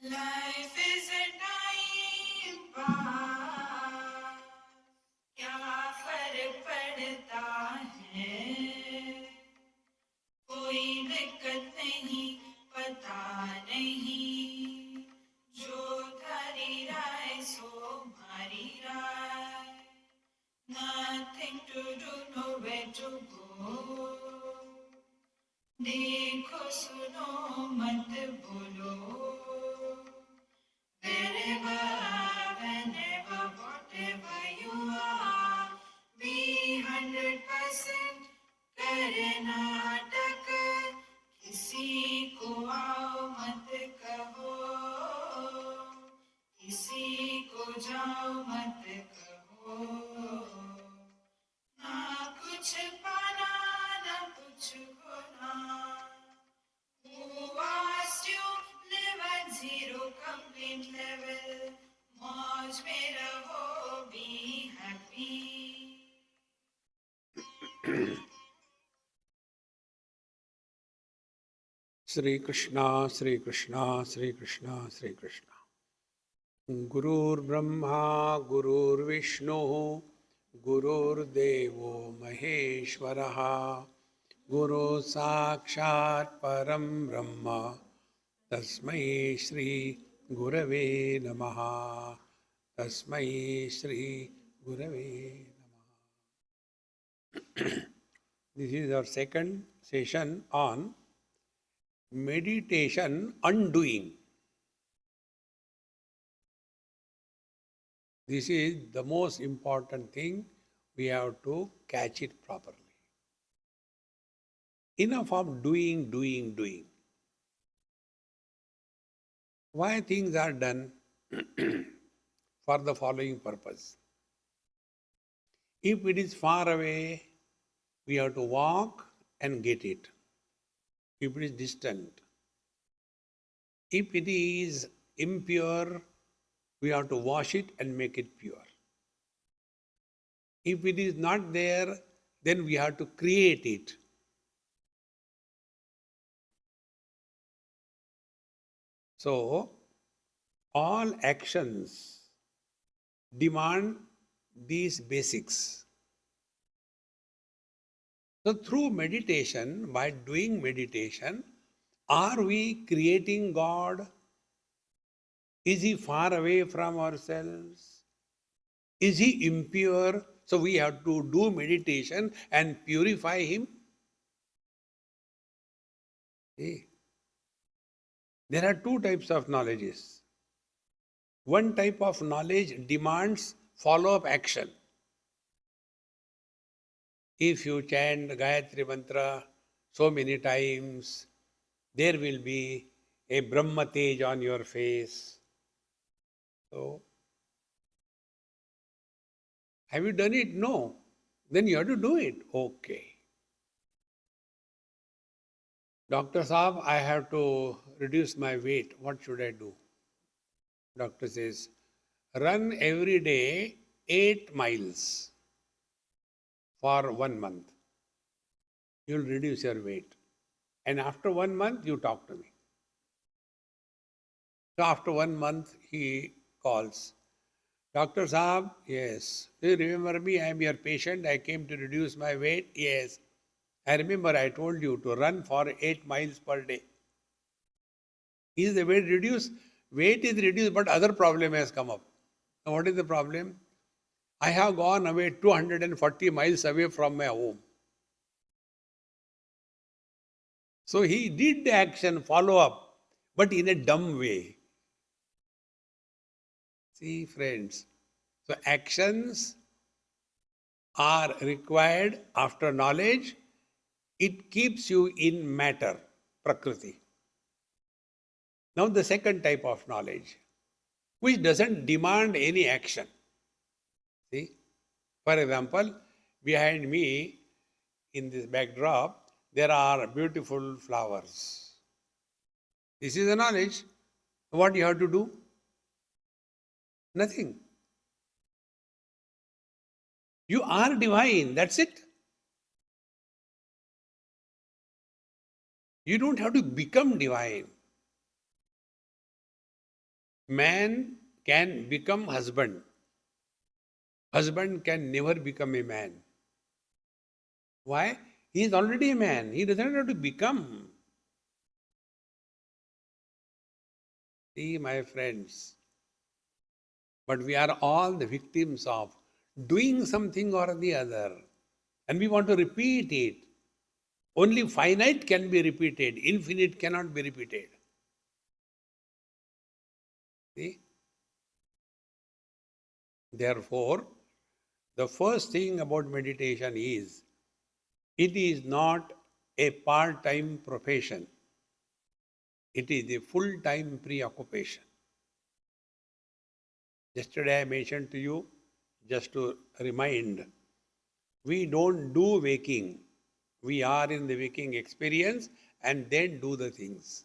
Life is a time pass, क्या फर्क पड़ता है, कोई दिक्कत नहीं, पता नहीं, जो धारी राय सो मारी राय, nothing to do, nowhere to go, देखो सुनो मत बोलो, wherever, whenever, whatever you are, be 100% करे नाटक, किसी को आओ मत कहो, किसी को जाओ मत कहो, ना कुछ पाना ना कुछ होना, who asked you live at zero complaint level, मौज में रहो, be happy. Sri Krishna, Sri Krishna, Sri Krishna, Sri Krishna. Gurur Brahma, Gurur Vishnu, Gurur Devo Maheshwaraha, Guru Sakshat Param Brahma, Tasmai Shri Gurave Namaha, Tasmai Shri Gurave Namaha. This is our second session on meditation undoing. This is the most important thing. We have to catch it properly. Enough of doing. Why things are done? For the following purpose. If it is far away, we have to walk and get it. If it is distant. If it is impure, we have to wash it and make it pure. If it is not there, then we have to create it. So, all actions demand these basics. So, through meditation, by doing meditation, are we creating God? Is he far away from ourselves? Is he impure? So we have to do meditation and purify him. See? There are two types of knowledges. One type of knowledge demands follow-up action. If you chant Gayatri Mantra so many times, there will be a Brahma Tej on your face. So, have you done it? No. Then you have to do it. Okay. Doctor Saab, I have to reduce my weight. What should I do? Doctor says, run every day 8 miles for 1 month. You'll reduce your weight. And after 1 month, you talk to me. So after 1 month, he calls. Doctor Saab, yes. Do you remember me? I am your patient. I came to reduce my weight. Yes. I remember I told you to run for 8 miles per day. Is the weight reduced? Weight is reduced, but other problem has come up. Now what is the problem? I have gone away 240 miles away from my home. So he did the action, follow up, but in a dumb way. See, friends, so actions are required after knowledge. It keeps you in matter, prakriti. Now the second type of knowledge, which doesn't demand any action. See, for example, behind me in this backdrop, there are beautiful flowers. This is the knowledge. What you have to do? Nothing. You are divine, that's it. You don't have to become divine. Man can become husband. Husband can never become a man. Why? He is already a man. He doesn't have to become. See, my friends, but we are all the victims of doing something or the other. And we want to repeat it. Only finite can be repeated, infinite cannot be repeated. See? Therefore, the first thing about meditation is it is not a part-time profession. It is a full-time preoccupation. Yesterday I mentioned to you, just to remind, we don't do waking. We are in the waking experience and then do the things.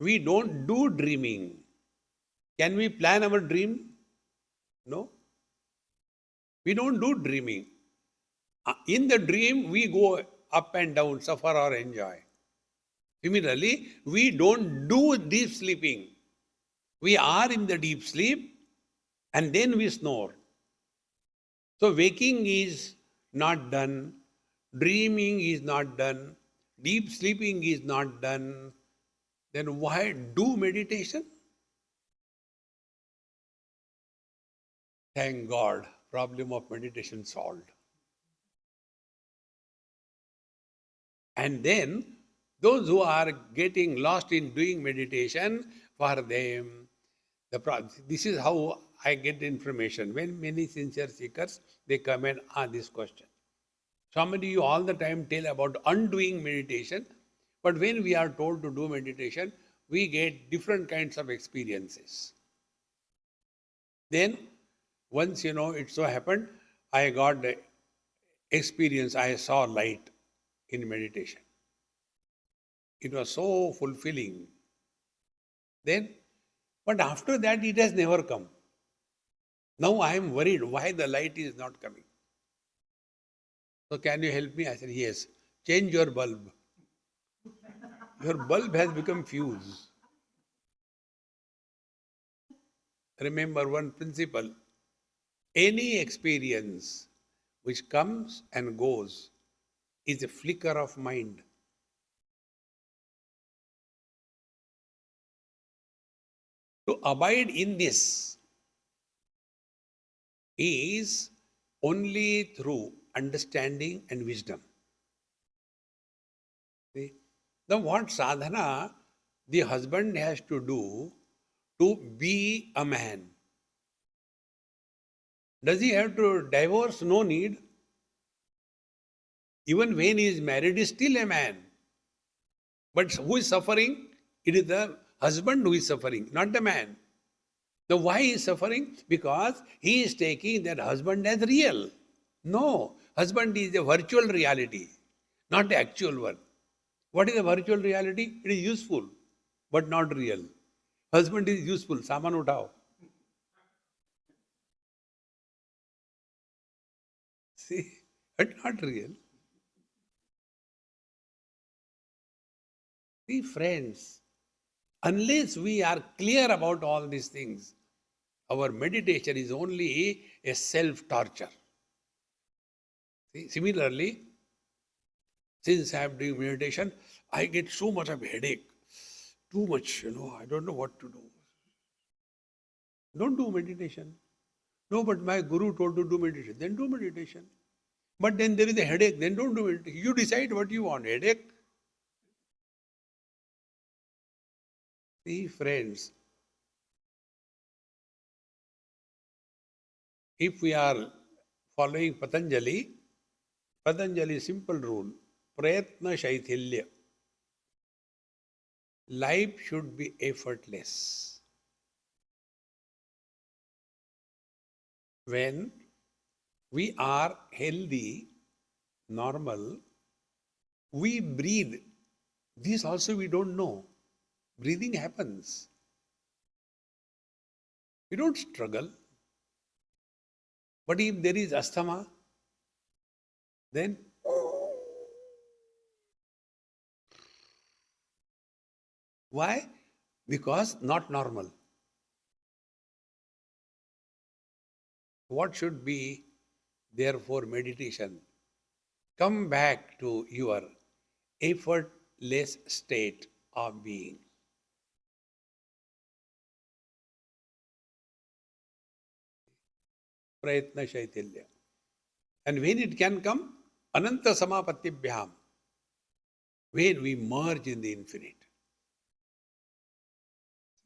We don't do dreaming. Can we plan our dream? No. We don't do dreaming. In the dream, we go up and down, suffer or enjoy. Similarly, we don't do deep sleeping. We are in the deep sleep and then we snore. So waking is not done, dreaming is not done, deep sleeping is not done. Then why do meditation? Thank God, problem of meditation solved. And then those who are getting lost in doing meditation, for them, this is how I get information. When many sincere seekers, they come and ask this question. Somebody you all the time tell about undoing meditation, but when we are told to do meditation, we get different kinds of experiences. Then, once it so happened, I got the experience, I saw light in meditation. It was so fulfilling. Then, but after that, it has never come. Now I am worried why the light is not coming. So can you help me? I said, yes. Change your bulb. Your bulb has become fuse. Remember one principle. Any experience which comes and goes is a flicker of mind. To abide in this is only through understanding and wisdom. See? Now what sadhana the husband has to do to be a man? Does he have to divorce? No need. Even when he is married, he is still a man. But who is suffering? It is the husband who is suffering, not the man. Now why he is suffering? Because he is taking that husband as real. No, husband is a virtual reality, not the actual one. What is a virtual reality? It is useful, but not real. Husband is useful, saman uthao. See, but not real. See, friends, unless we are clear about all these things, our meditation is only a self-torture. See, similarly, since I am doing meditation, I get so much of headache. Too much, I don't know what to do. Don't do meditation. No, but my guru told to do meditation. Then do meditation. But then there is a headache. Then don't do meditation. You decide what you want. Headache. See, friends, if we are following Patanjali's simple rule, Prayatna Shaithilya. Life should be effortless. When we are healthy, normal, we breathe. This also we don't know. Breathing happens. We don't struggle. But if there is asthma, then why? because not normal. What should be, therefore, meditation? Come back to your effortless state of being. Prayatna Shaitilya. And when it can come, Ananta Samapatibhyam, when we merge in the infinite.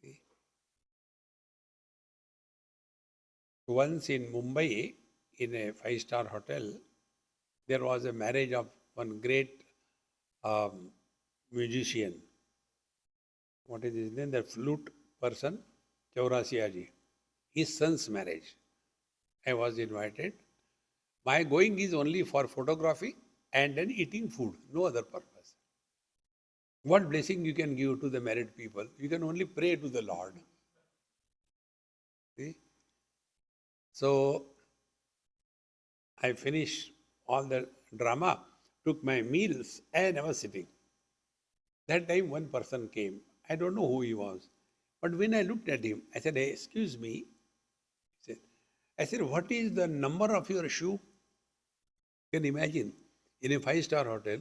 See? Once in Mumbai, in a five-star hotel, there was a marriage of one great musician. What is his name? The flute person, Chaurasiaji. His son's marriage. I was invited. My going is only for photography and then eating food, no other purpose. What blessing you can give to the married people? You can only pray to the Lord. See? So, I finished all the drama, took my meals, and I was sitting. That time one person came. I don't know who he was. But when I looked at him, I said, hey, excuse me. I said, what is the number of your shoe? You can imagine, in a five-star hotel,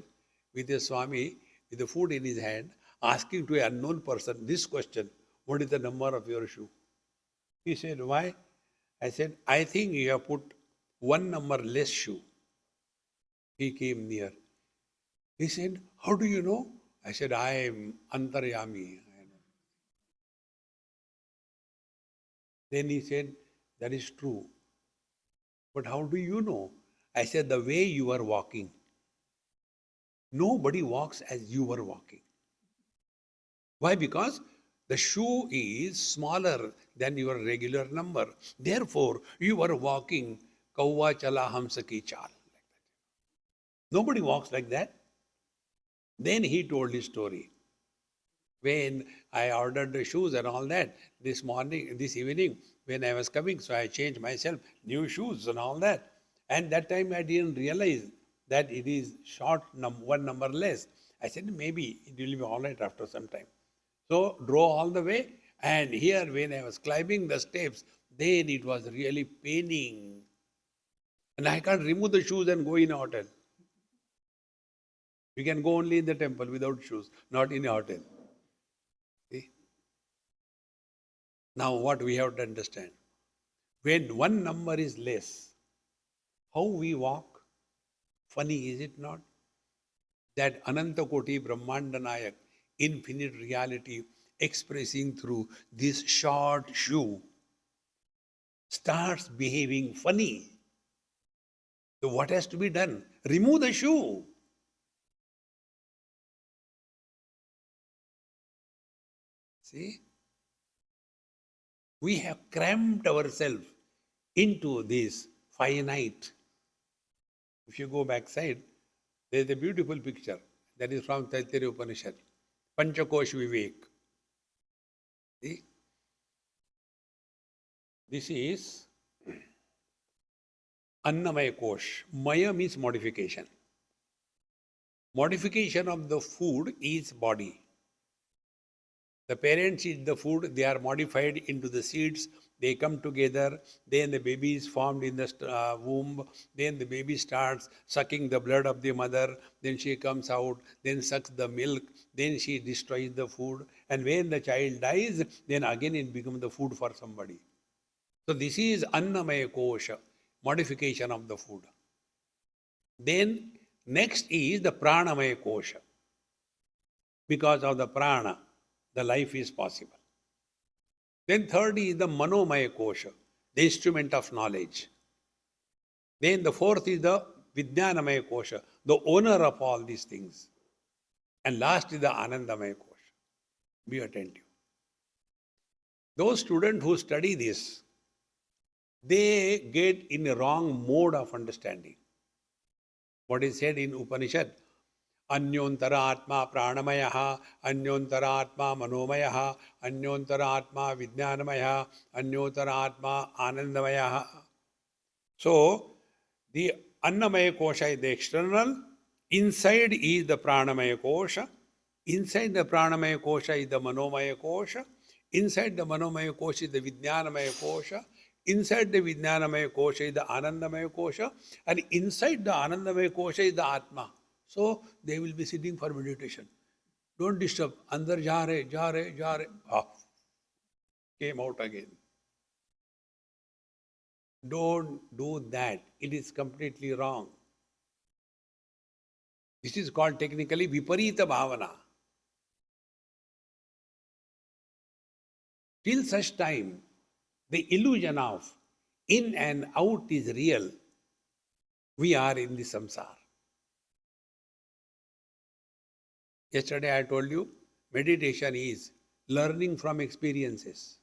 with a Swami, with the food in his hand, asking to an unknown person this question, what is the number of your shoe? He said, why? I said, I think you have put one number less shoe. He came near. He said, how do you know? I said, I am Antaryami. Then he said, that is true. But how do you know? I said, the way you are walking. Nobody walks as you were walking. Why? Because the shoe is smaller than your regular number. Therefore, you are walking Kauva Chala Hamsaki Chal. Nobody walks like that. Then he told his story. When I ordered the shoes and all that, this evening, when I was coming, so I changed myself, new shoes and all that. And that time I didn't realize that it is one number less. I said, maybe it will be all right after some time. So drove all the way, and here when I was climbing the steps, then it was really paining. And I can't remove the shoes and go in a hotel. We can go only in the temple without shoes, not in a hotel. See? Now what we have to understand, when one number is less, how we walk, funny is it not? That Ananta Koti Brahmanda Nayak, infinite reality expressing through this short shoe, starts behaving funny. So what has to be done? Remove the shoe. See? We have crammed ourselves into this finite. If you go backside, there is a beautiful picture that is from Taittiriya Upanishad. Panchakosh Vivek. See? This is Annamaya Kosh. Maya means modification. Modification of the food is body. The parents eat the food, they are modified into the seeds, they come together, then the baby is formed in the womb, then the baby starts sucking the blood of the mother, then she comes out, then sucks the milk, then she destroys the food, and when the child dies, then again it becomes the food for somebody. So this is Annamaya Kosha, modification of the food. Then next is the Pranamaya Kosha. Because of the prana, the life is possible. Then third is the Manomaya Kosha, the instrument of knowledge. Then the fourth is the Vijnanamaya Kosha, the owner of all these things. And last is the Anandamaya Kosha. Be attentive. Those students who study this, they get in a wrong mode of understanding. What is said in Upanishad, Anyontara Atma Pranamaya, Anyontara Atma Manomaya, Anyontara Atma Vijnanamaya, Anyontara Atma Anandamaya. So, the Annamaya Kosha is the external, inside is the Pranamaya Kosha, Inside the pranamaya kosha is the manomaya kosha. Inside the manomaya kosha is the vijnanamaya kosha. Inside the vijnanamaya kosha is the anandamaya kosha. And inside the anandamaya kosha is the atma. So they will be sitting for meditation. Don't disturb. Andar ja rahe, ja rahe, ja rahe. Off. Came out again. Don't do that. It is completely wrong. This is called technically viparita bhavana. Till such time, the illusion of in and out is real, we are in the samsara. Yesterday I told you, meditation is learning from experiences.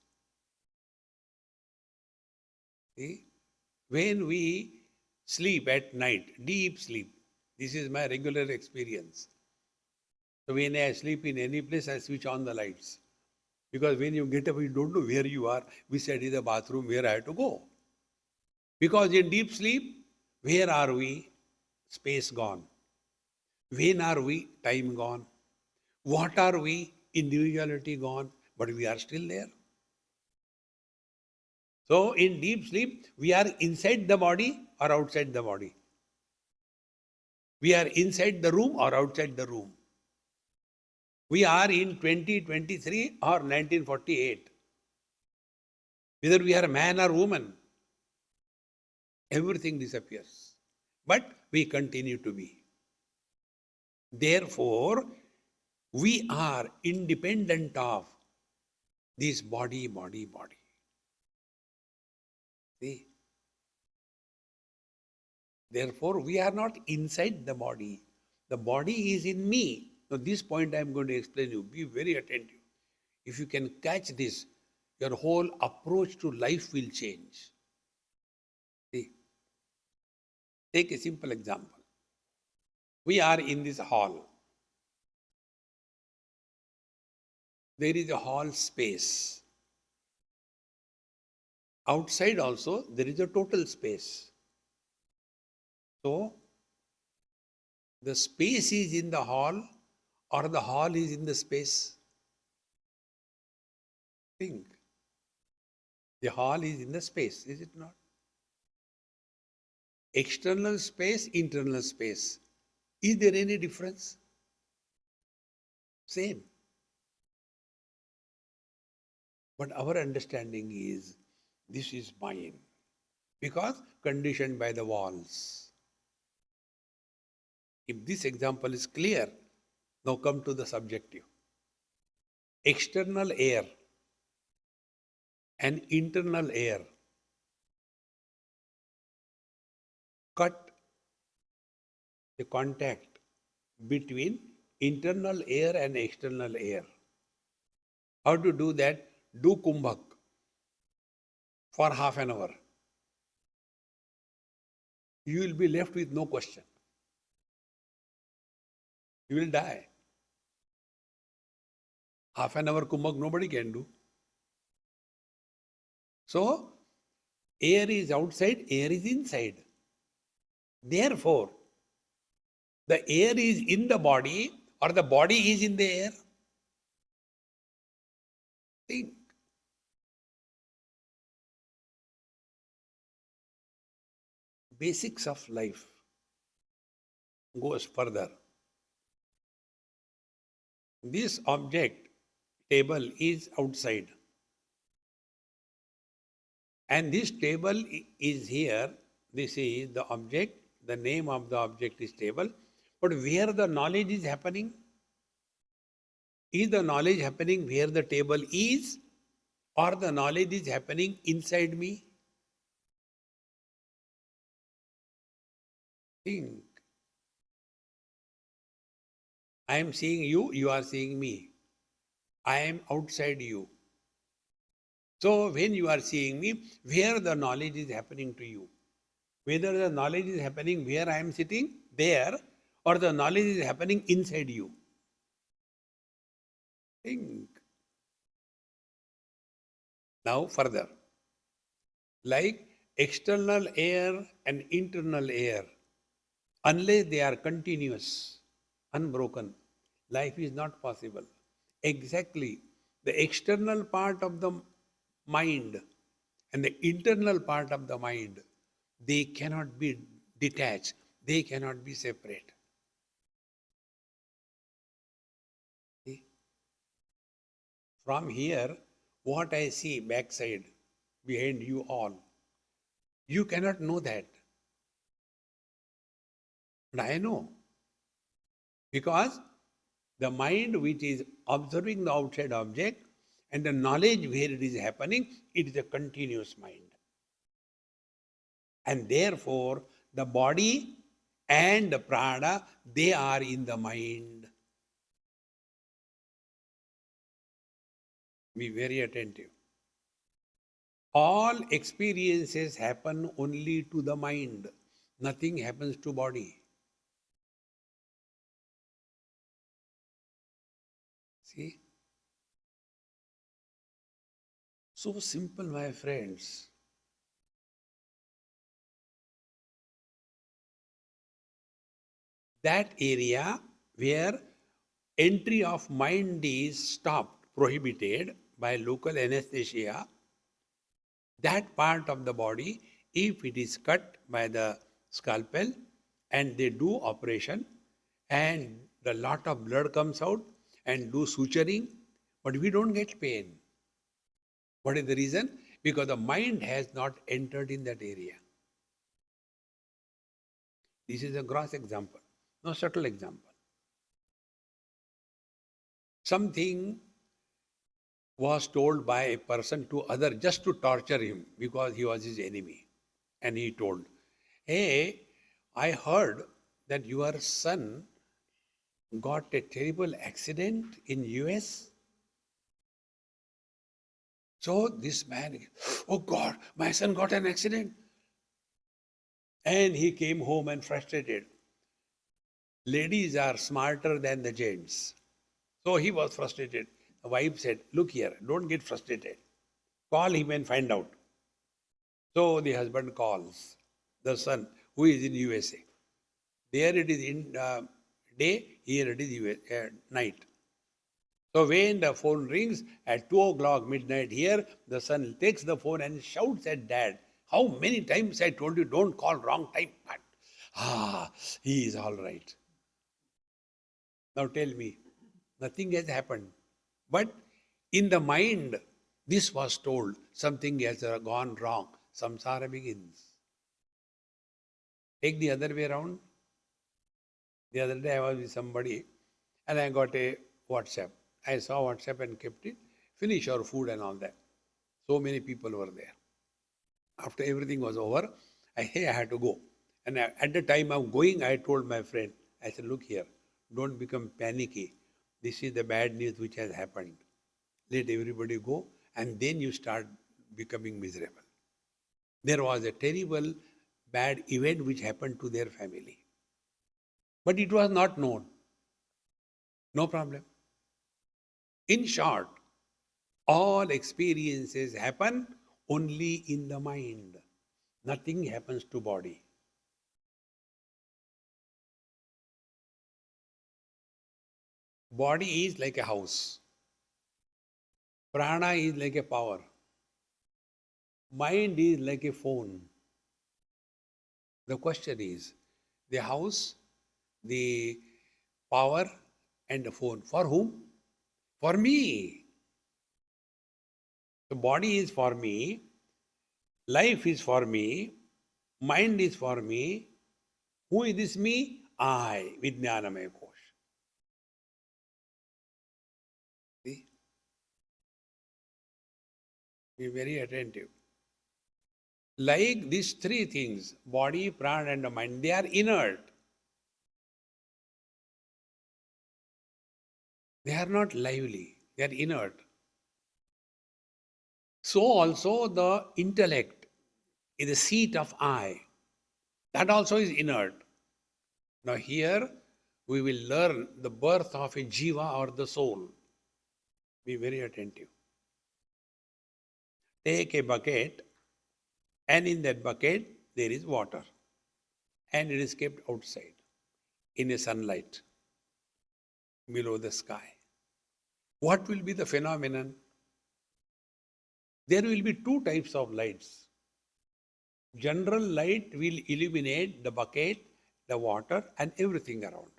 See? When we sleep at night, deep sleep, this is my regular experience. So when I sleep in any place, I switch on the lights. Because when you get up, you don't know where you are. We said in the bathroom, where I have to go. Because in deep sleep, where are we? Space gone. When are we? Time gone. What are we? Individuality gone. But we are still there. So in deep sleep, we are inside the body or outside the body. We are inside the room or outside the room. We are in 2023 or 1948. Whether we are a man or woman, everything disappears. But we continue to be. Therefore, we are independent of this body. See? Therefore, we are not inside the body. The body is in me. Now, this point I am going to explain you. Be very attentive. If you can catch this, your whole approach to life will change. See? Take a simple example. We are in this hall. There is a hall space. Outside also, there is a total space. So, the space is in the hall or the hall is in the space? Think. The hall is in the space, is it not? External space, internal space. Is there any difference? Same. But our understanding is, this is mine. Because conditioned by the walls. If this example is clear, now come to the subjective. External air and internal air cut the contact between internal air and external air. How to do that? Do kumbhak for half an hour. You will be left with no question. You will die. Half an hour kumbhak nobody can do. So, air is outside, air is inside. Therefore, the air is in the body or the body is in the air. Think. Basics of life goes further. This object, table, is outside. And this table is here. This is the object. The name of the object is table. But where the knowledge is happening? Is the knowledge happening where the table is? Or the knowledge is happening inside me? Think. I am seeing you, you are seeing me. I am outside you. So when you are seeing me, where the knowledge is happening to you? Whether the knowledge is happening where I am sitting, there, or the knowledge is happening inside you. Think. Now further. Like external air and internal air, unless they are continuous, unbroken, Life is not possible. Exactly. The external part of the mind and the internal part of the mind, they cannot be detached. They cannot be separate. See? From here, what I see backside, behind you all, you cannot know that. But I know. Because the mind which is observing the outside object and the knowledge where it is happening, it is a continuous mind. And therefore, the body and the prana, they are in the mind. Be very attentive. All experiences happen only to the mind. Nothing happens to body. See? So simple, my friends. That area where entry of mind is stopped, prohibited by local anesthesia, that part of the body, if it is cut by the scalpel and they do operation and a lot of blood comes out and do suturing, but we don't get pain. What is the reason? Because the mind has not entered in that area. This is a gross example, no subtle example. Something was told by a person to other just to torture him because he was his enemy. And he told, hey, I heard that your son got a terrible accident in US. So this man, oh God, my son got an accident. And he came home and frustrated. Ladies are smarter than the gents. So he was frustrated. The wife said, look here, don't get frustrated. Call him and find out. So the husband calls the son who is in USA. There it is in day, here it is night. So when the phone rings at 2 o'clock midnight here, the son takes the phone and shouts at dad, how many times I told you don't call wrong time? But he is all right. Now tell me, nothing has happened. But in the mind, this was told, something has gone wrong. Samsara begins. Take the other way around. The other day I was with somebody and I got a WhatsApp. I saw WhatsApp and kept it. Finish your food and all that. So many people were there. After everything was over, I had to go. And at the time of going, I told my friend, I said, look here, don't become panicky. This is the bad news which has happened. Let everybody go and then you start becoming miserable. There was a terrible bad event which happened to their family. But it was not known. No problem. In short, all experiences happen only in the mind. Nothing happens to body. Body is like a house. Prana is like a power. Mind is like a phone. The question is, the house, the power and the phone. For whom? For me. The body is for me. Life is for me. Mind is for me. Who is this me? I, Vijnanamaya Kosh. See? Be very attentive. Like these three things, body, prana and the mind, they are inert. They are not lively. They are inert. So also the intellect is the seat of I. That also is inert. Now here we will learn the birth of a jiva or the soul. Be very attentive. Take a bucket and in that bucket there is water and it is kept outside in a sunlight. below the sky. What will be the phenomenon? There will be two types of lights. General light will illuminate the bucket, the water, and everything around.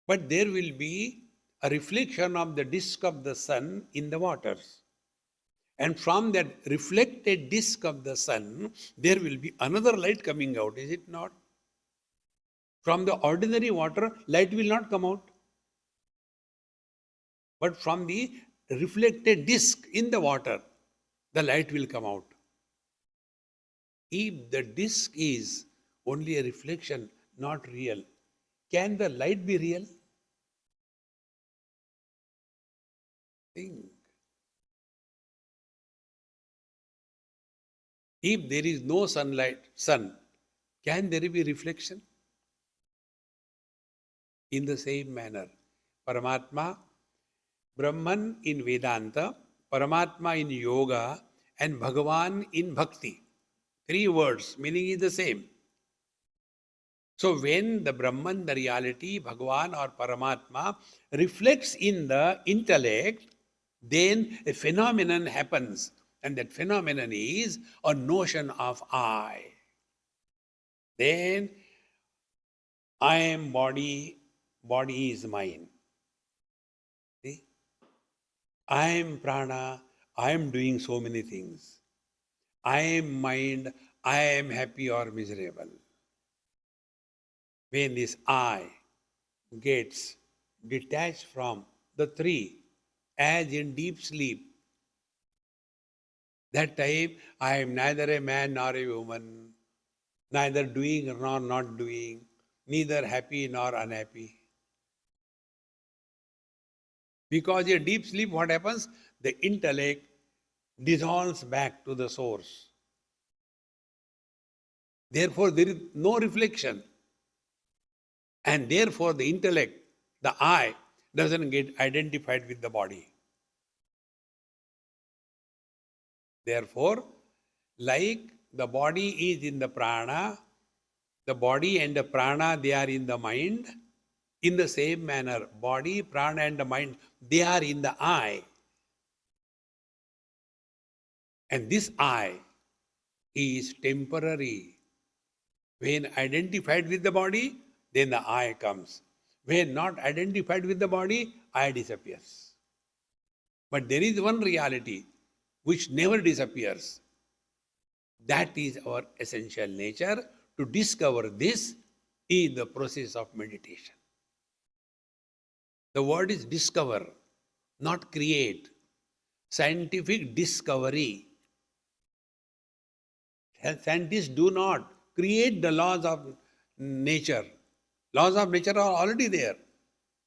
But there will be a reflection of the disk of the sun in the waters. And from that reflected disk of the sun, there will be another light coming out, is it not? From the ordinary water, light will not come out. But from the reflected disk in the water, the light will come out. If the disk is only a reflection, not real, can the light be real? Think. If there is no sun, can there be reflection? In the same manner, Paramatma, Brahman in Vedanta, Paramatma in Yoga, and Bhagavan in Bhakti. Three words, meaning is the same. So when the Brahman, the reality, Bhagavan or Paramatma reflects in the intellect, then a phenomenon happens. And that phenomenon is a notion of I. Then I am body, body is mine. See? I am prana, I am doing so many things. I am mind, I am happy or miserable. When this I gets detached from the three, as in deep sleep, that time I am neither a man nor a woman, neither doing nor not doing, neither happy nor unhappy. Because in deep sleep, what happens? The intellect dissolves back to the source. Therefore, there is no reflection. And therefore, the intellect, the I, doesn't get identified with the body. Therefore, like the body is in the prana, the body and the prana, they are in the mind. In the same manner, body, prana and the mind, they are in the I. And this I is temporary. When identified with the body, then the I comes. When not identified with the body, I disappears. But there is one reality which never disappears. That is our essential nature. To discover this is the process of meditation. The word is discover, not create. Scientific discovery. Scientists do not create the laws of nature. Laws of nature are already there.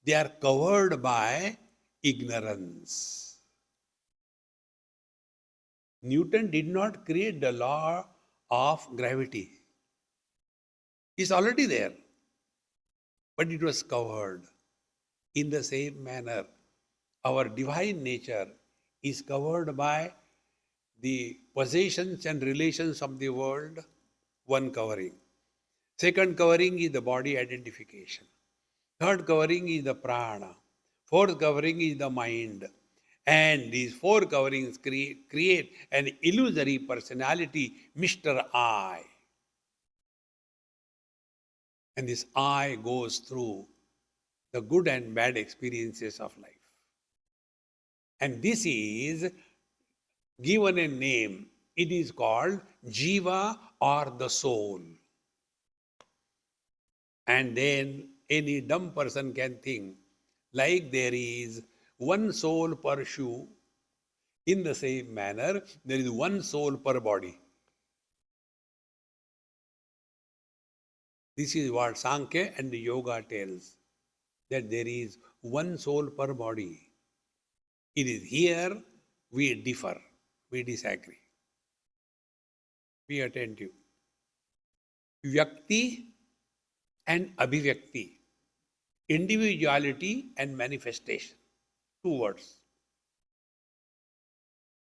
They are covered by ignorance. Newton did not create the law of gravity. It's already there. But it was covered. In the same manner, our divine nature is covered by the possessions and relations of the world, one covering. Second covering is the body identification. Third covering is the prana. Fourth covering is the mind. And these four coverings create an illusory personality, Mr. I. And this I goes through the good and bad experiences of life. And this is given a name. It is called Jiva or the soul. And then any dumb person can think, like there is one soul per shoe, in the same manner, there is one soul per body. This is what Sankhya and Yoga tells, that there is one soul per body. It is here we differ, we disagree. Be attentive. Vyakti and Abhivyakti. Individuality and manifestation. Two words.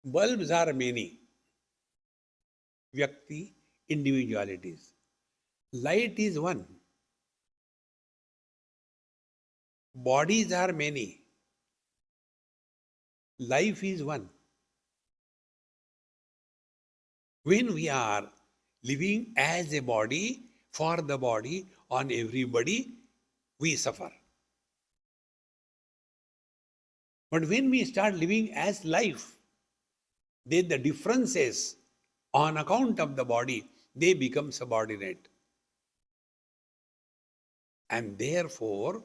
Bulbs are many. Vyakti, individualities. Light is one. Bodies are many. Life is one. When we are living as a body, for the body, on everybody, we suffer. But when we start living as life, then the differences on account of the body, they become subordinate. And therefore,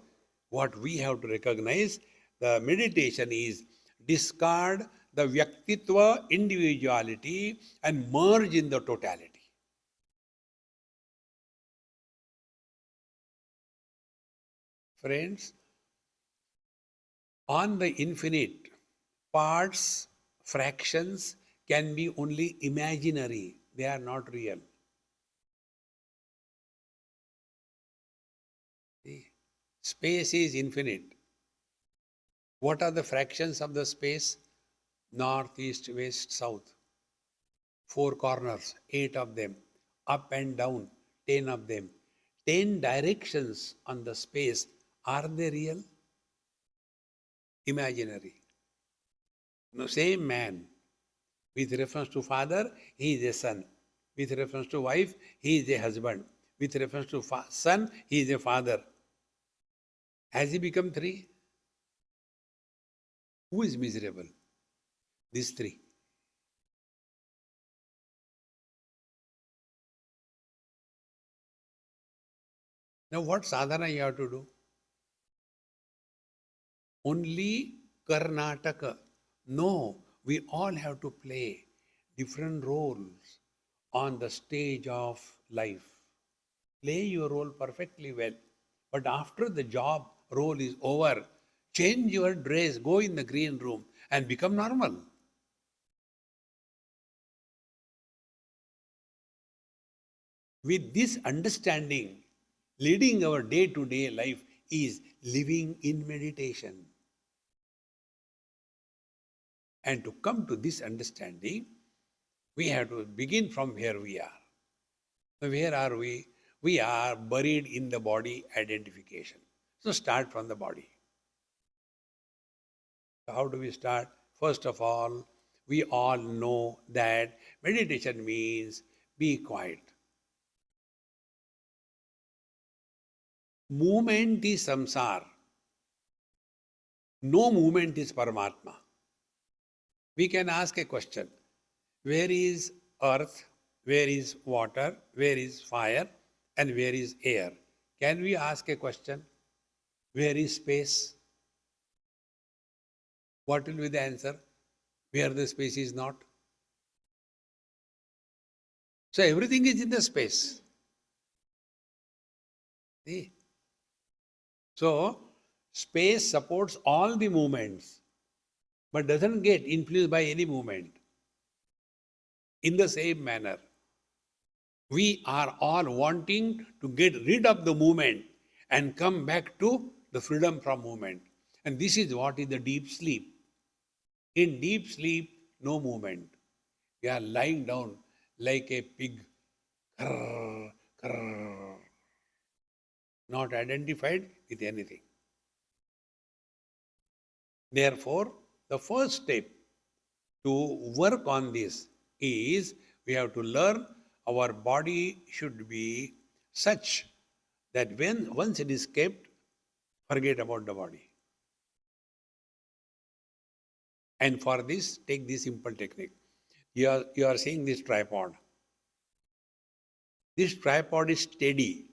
what we have to recognize, the meditation is discard the Vyaktitva individuality and merge in the totality. Friends, on the infinite, parts, fractions can be only imaginary, they are not real. See, space is infinite. What are the fractions of the space? North, east, west, south. 4 corners, 8 of them. Up and down, 10 of them. 10 directions on the space. Are they real? Imaginary. No, same man. With reference to father, he is a son. With reference to wife, he is a husband. With reference to son, he is a father. Has he become 3? Who is miserable? These 3. Now what sadhana you have to do? Only Karnataka. No, we all have to play different roles on the stage of life. Play your role perfectly well. But after the job role is over, change your dress, go in the green room and become normal. With this understanding, leading our day-to-day life is living in meditation. And to come to this understanding, we have to begin from where we are. So where are we? We are buried in the body identification. So start from the body. So how do we start? First of all, we all know that meditation means be quiet. Movement is samsara. No movement is Paramatma. We can ask a question. Where is earth? Where is water? Where is fire? And where is air? Can we ask a question? Where is space? What will be the answer? Where the space is not? So everything is in the space. See? So space supports all the movements, but doesn't get influenced by any movement. In the same manner, we are all wanting to get rid of the movement and come back to the freedom from movement. And this is what is the deep sleep. In deep sleep, no movement. We are lying down like a pig, krrr, krrr, not identified with anything. Therefore, the first step to work on this is we have to learn our body should be such that when once it is kept, forget about the body. And for this, take this simple technique. You are seeing this tripod. This tripod is steady,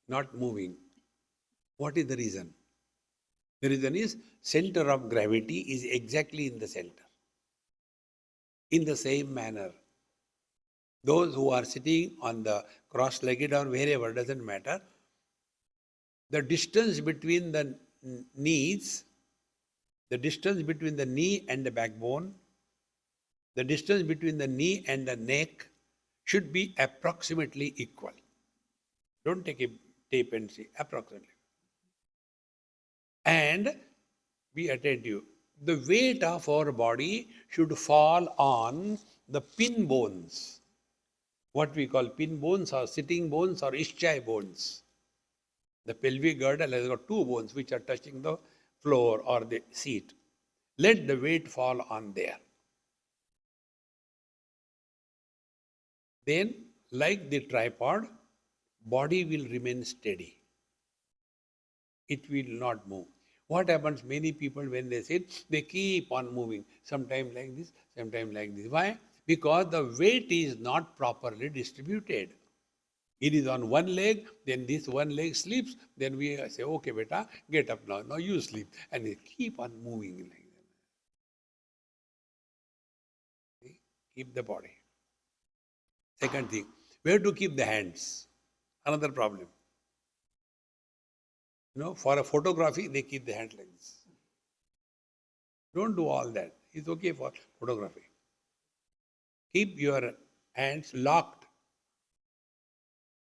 not moving. What is the reason? The reason is center of gravity is exactly in the center. In the same manner, those who are sitting on the cross-legged or wherever, doesn't matter, the distance between the knees, the distance between the knee and the backbone, the distance between the knee and the neck should be approximately equal. Don't take a tape and see, approximately. And be attentive. The weight of our body should fall on the pin bones. What we call pin bones or sitting bones or ischai bones. The pelvic girdle has got two bones which are touching the floor or the seat. Let the weight fall on there. Then, like the tripod, body will remain steady. It will not move. What happens? Many people, when they sit, they keep on moving. Sometimes like this, sometimes like this. Why? Because the weight is not properly distributed. It is on one leg, then this one leg sleeps, then we say, okay, beta, get up now. Now you sleep. And they keep on moving like that. See? Keep the body. Second thing, where to keep the hands? Another problem. For a photography, they keep the hand like this. Don't do all that. It's okay for photography. Keep your hands locked.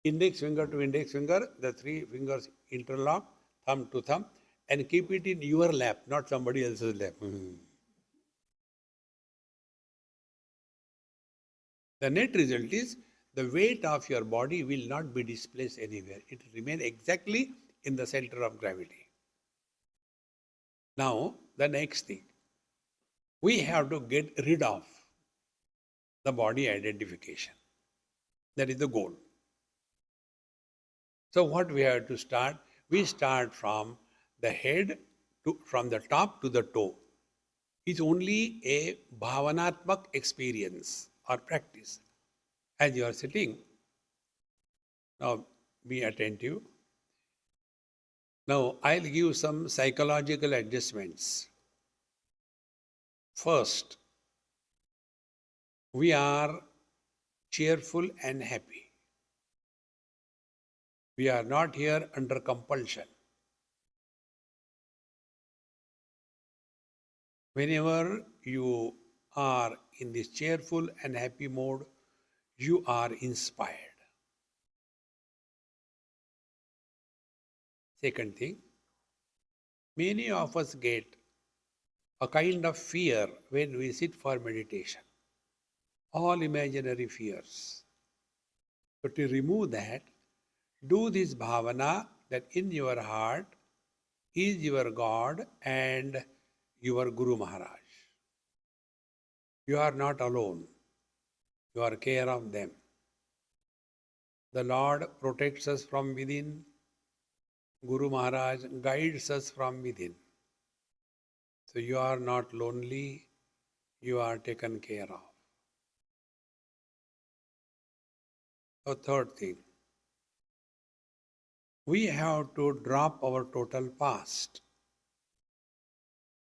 Index finger to index finger, the three fingers interlock, thumb to thumb, and keep it in your lap, not somebody else's lap. The net result is the weight of your body will not be displaced anywhere. It will remain exactly in the center of gravity. Now, the next thing. We have to get rid of the body identification. That is the goal. So what we have to start? We start from the head, from the top to the toe. It's only a bhavanatmak experience or practice. As you are sitting, now be attentive. Now I'll give some psychological adjustments. First, we are cheerful and happy. We are not here under compulsion. Whenever you are in this cheerful and happy mode, you are inspired. Second thing, many of us get a kind of fear when we sit for meditation. All imaginary fears. So to remove that, do this bhavana that in your heart is your God and your Guru Maharaj. You are not alone. You are care of them. The Lord protects us from within. Guru Maharaj guides us from within. So you are not lonely. You are taken care of. So third thing, we have to drop our total past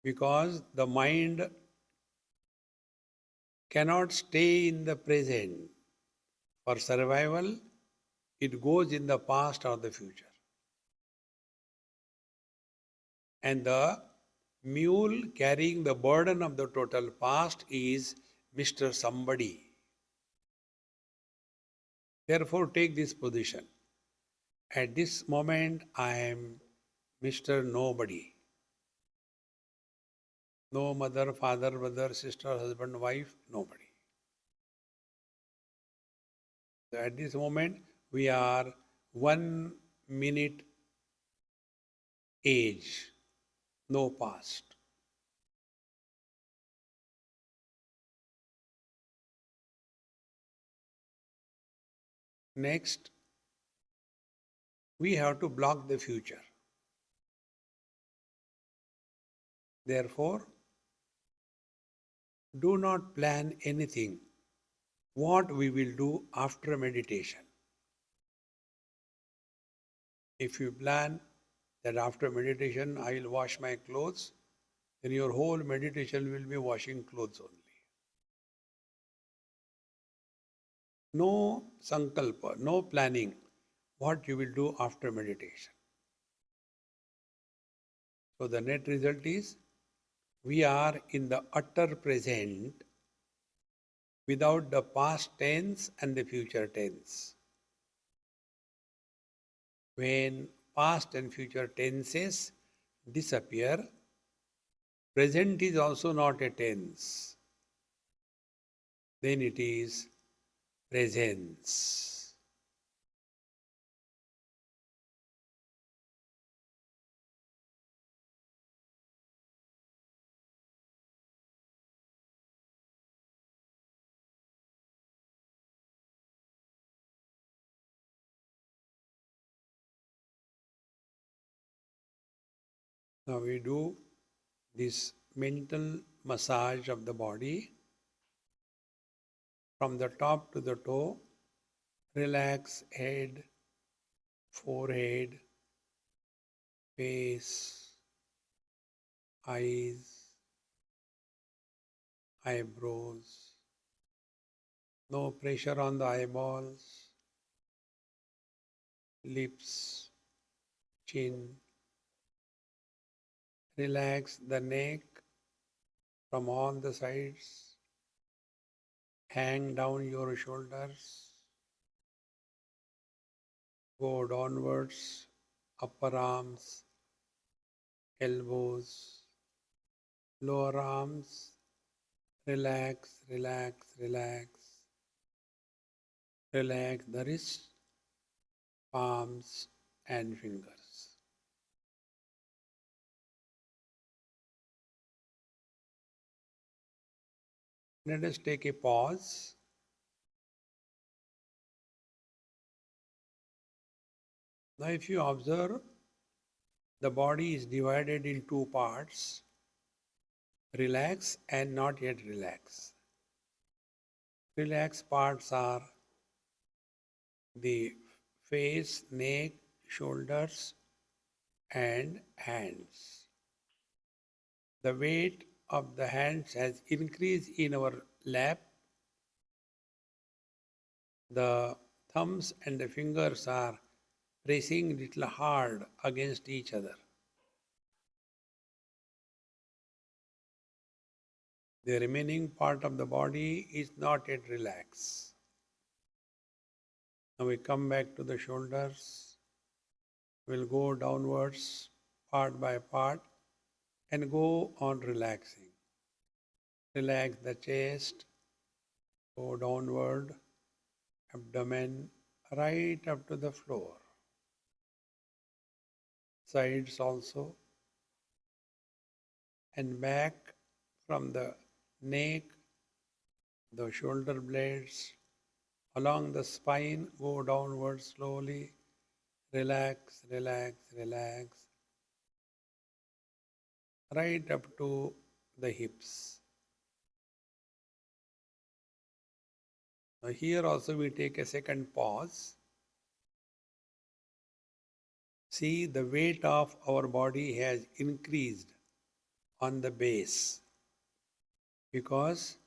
because the mind cannot stay in the present. For survival, it goes in the past or the future. And the mule carrying the burden of the total past is Mr. Somebody. Therefore, take this position. At this moment, I am Mr. Nobody. No mother, father, brother, sister, husband, wife, nobody. So at this moment, we are 1 minute age, no past. Next, we have to block the future. Therefore, do not plan anything what we will do after meditation. If you plan that after meditation I will wash my clothes, then your whole meditation will be washing clothes only. No sankalpa, no planning what you will do after meditation. So the net result is we are in the utter present without the past tense and the future tense. When past and future tenses disappear, present is also not a tense. Then it is presence. Now we do this mental massage of the body from the top to the toe. Relax head, forehead, face, eyes, eyebrows. No pressure on the eyeballs, lips, chin. Relax the neck from all the sides. Hang down your shoulders. Go downwards, upper arms, elbows, lower arms. Relax, relax, relax. Relax the wrists, palms, and fingers. Let us take a pause. Now, if you observe, the body is divided in two parts, relax and not yet relax. Relaxed parts are the face, neck, shoulders, and hands. The weight of the hands has increased in our lap. The thumbs and the fingers are pressing little hard against each other. The remaining part of the body is not yet relaxed. Now we come back to the shoulders. We'll go downwards part by part and go on relaxing. Relax the chest, go downward, abdomen, right up to the floor. Sides also, and back from the neck, the shoulder blades, along the spine, go downward slowly. Relax, relax, relax. Right up to the hips. Now here also we take a second pause. See, the weight of our body has increased on the base because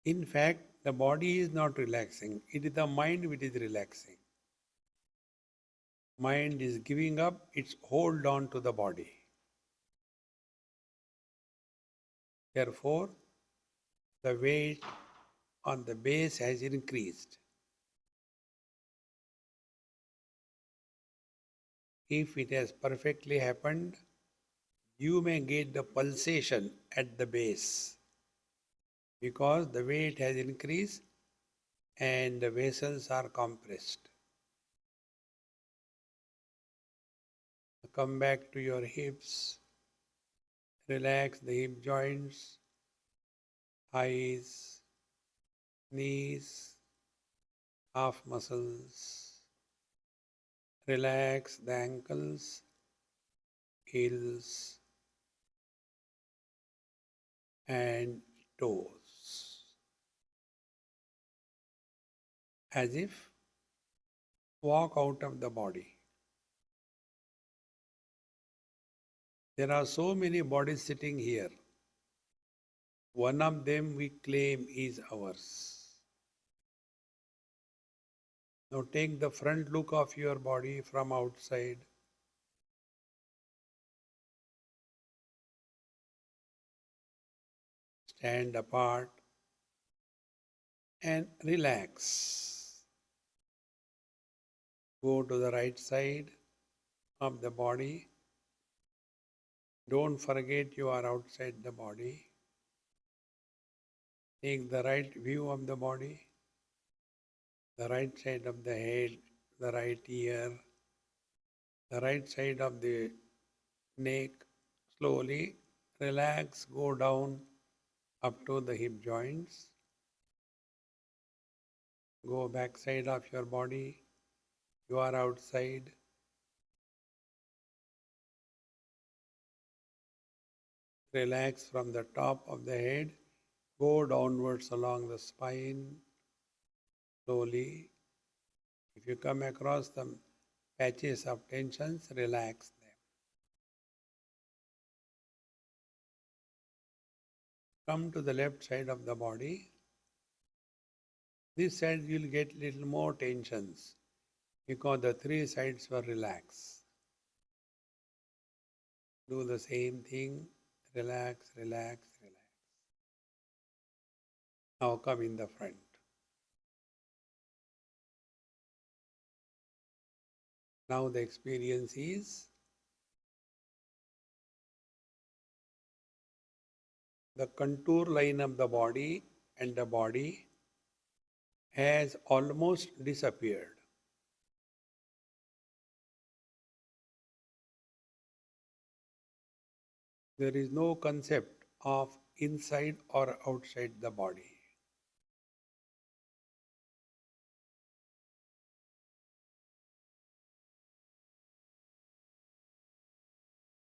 in fact the body is not relaxing. It is the mind which is relaxing. Mind is giving up its hold on to the body. Therefore, the weight on the base has increased. If it has perfectly happened, you may get the pulsation at the base because the weight has increased and the vessels are compressed. Come back to your hips. Relax the hip joints, thighs, knees, calf muscles. Relax the ankles, heels, and toes. As if walk out of the body. There are so many bodies sitting here. One of them we claim is ours. Now take the front look of your body from outside. Stand apart and relax. Go to the right side of the body. Don't forget you are outside the body. Take the right view of the body, the right side of the head, the right ear, the right side of the neck. Slowly relax, go down up to the hip joints. Go back side of your body. You are outside. Relax from the top of the head, go downwards along the spine slowly. If you come across some patches of tensions, relax them. Come to the left side of the body. This side you'll get little more tensions because the three sides were relaxed. Do the same thing. Relax, relax, relax. Now come in the front. Now the experience is the contour line of the body and the body has almost disappeared. There is no concept of inside or outside the body.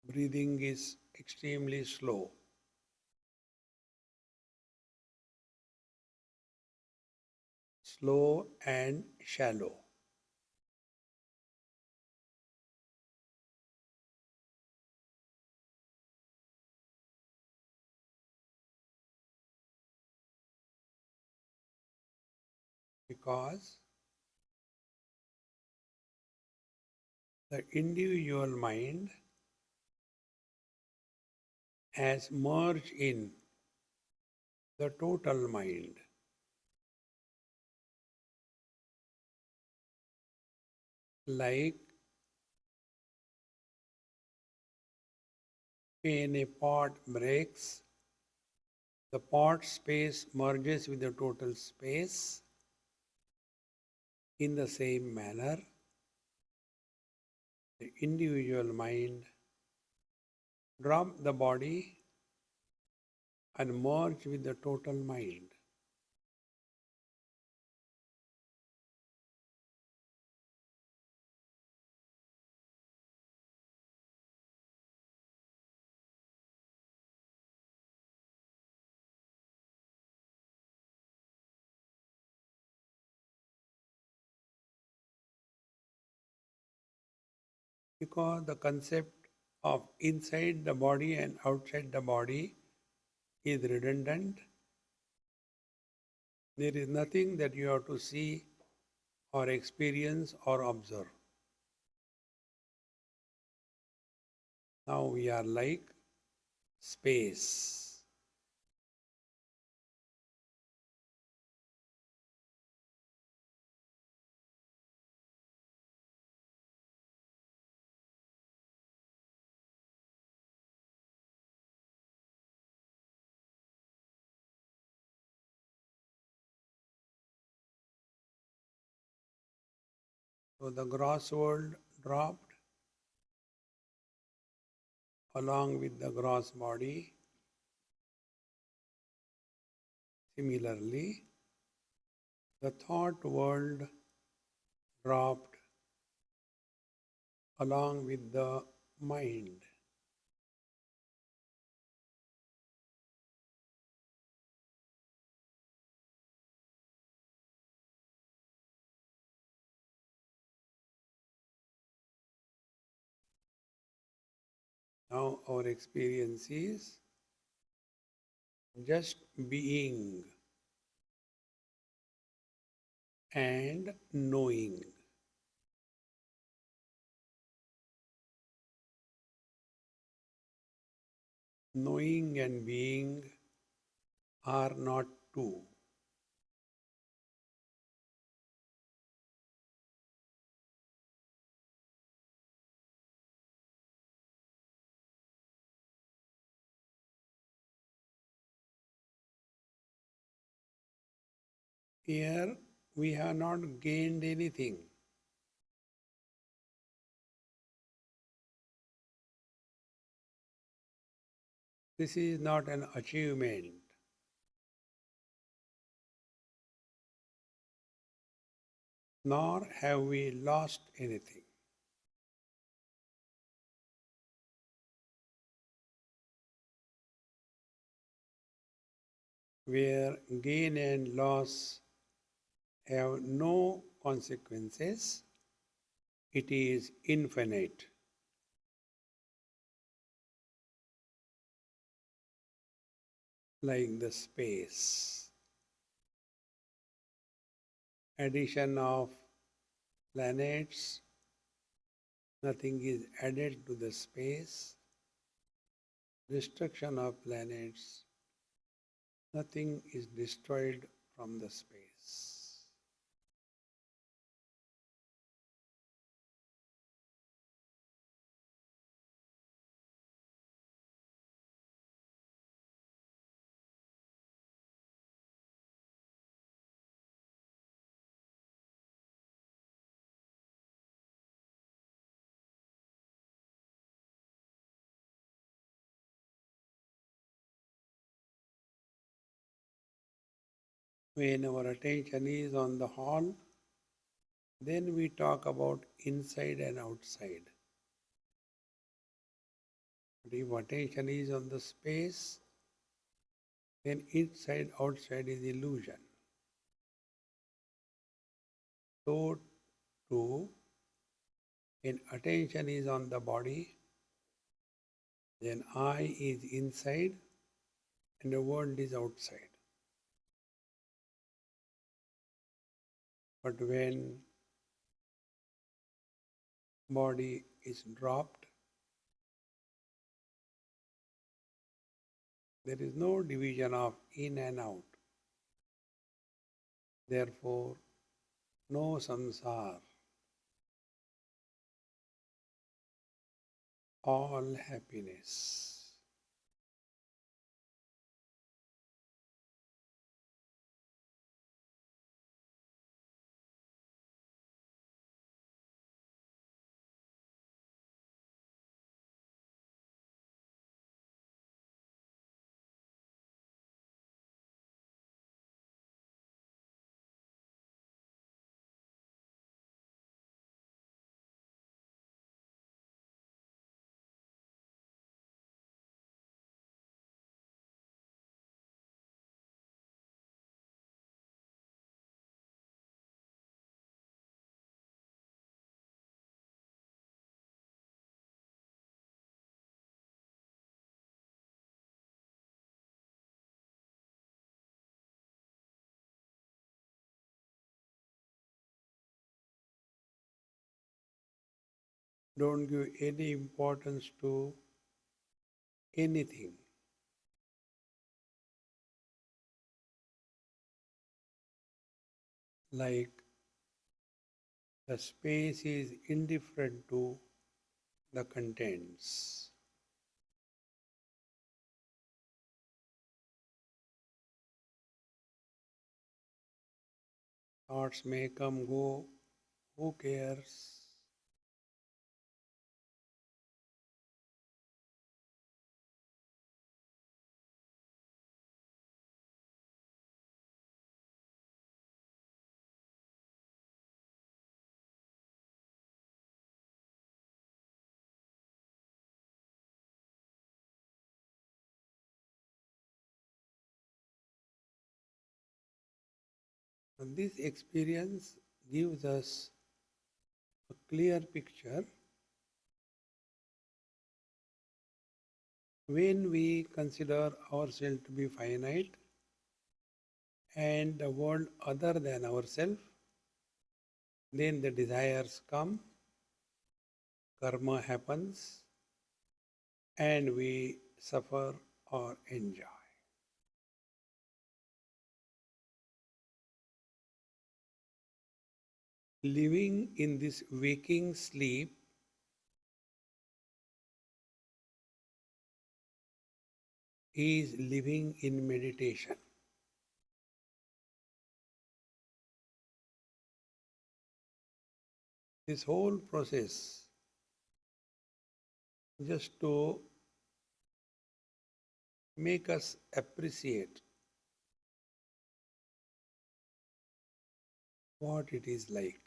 Breathing is extremely slow. Slow and shallow. Because the individual mind has merged in the total mind. Like when a pot breaks, the pot space merges with the total space. In the same manner, the individual mind drops the body and merge with the total mind. Because the concept of inside the body and outside the body is redundant, there is nothing that you have to see or experience or observe. Now we are like space. So the gross world dropped along with the gross body. Similarly, the thought world dropped along with the mind. Now our experience is just being and knowing. Knowing and being are not two. Here we have not gained anything. This is not an achievement. Nor have we lost anything. where gain and loss have no consequences, it is infinite. Like the space. Addition of planets, nothing is added to the space. Destruction of planets, nothing is destroyed from the space. When our attention is on the hall, then we talk about inside and outside. But if attention is on the space, then inside outside is illusion. So too, when attention is on the body, then I is inside and the world is outside. But when body is dropped, there is no division of in and out. Therefore, no samsara, all happiness. Don't give any importance to anything. Like the space is indifferent to the contents. Thoughts may come, go, who cares? And this experience gives us a clear picture. When we consider ourselves to be finite and the world other than ourselves, then the desires come, karma happens, and we suffer or enjoy. Living in this waking sleep is living in meditation. This whole process just to make us appreciate what it is like.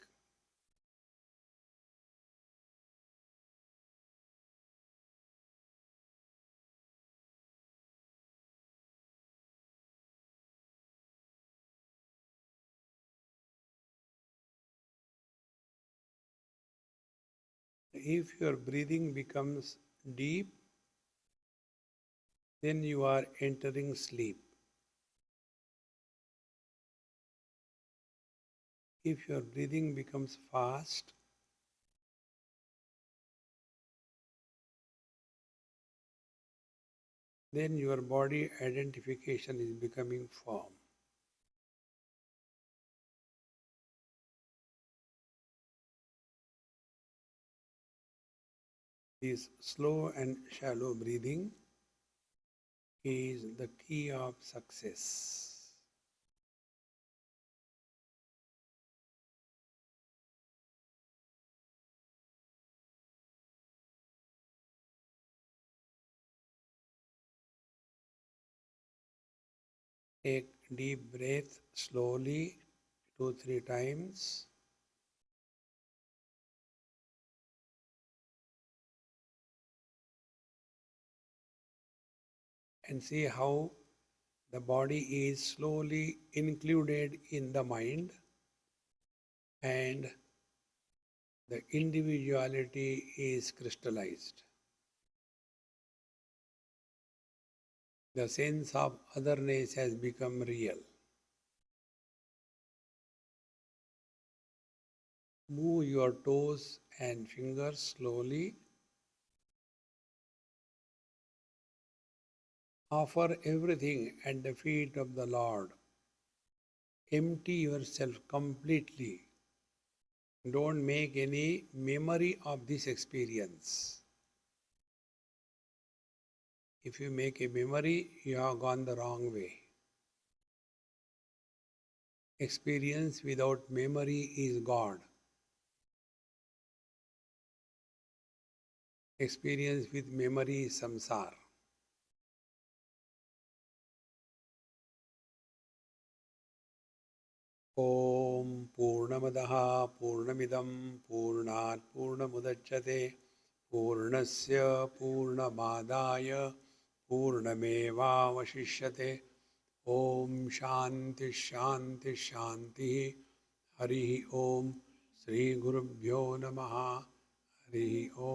if your breathing becomes deep, then you are entering sleep. If your breathing becomes fast, then your body identification is becoming firm. This slow and shallow breathing is the key of success. Take deep breath slowly 2-3 times. And see how the body is slowly included in the mind and the individuality is crystallized. The sense of otherness has become real. Move your toes and fingers slowly. Offer everything at the feet of the Lord. Empty yourself completely. Don't make any memory of this experience. If you make a memory, you have gone the wrong way. Experience without memory is God. Experience with memory is samsara. ॐ पूर्णमदः पूर्णमिदं पूर्णात् पूर्णमुदच्यते पूर्णस्य पूर्णमादाय पूर्णमेवावशिष्यते ॐ शान्ति शान्ति शान्तिः हरिः ॐ श्रीगुरुभ्यो नमः हरिः ॐ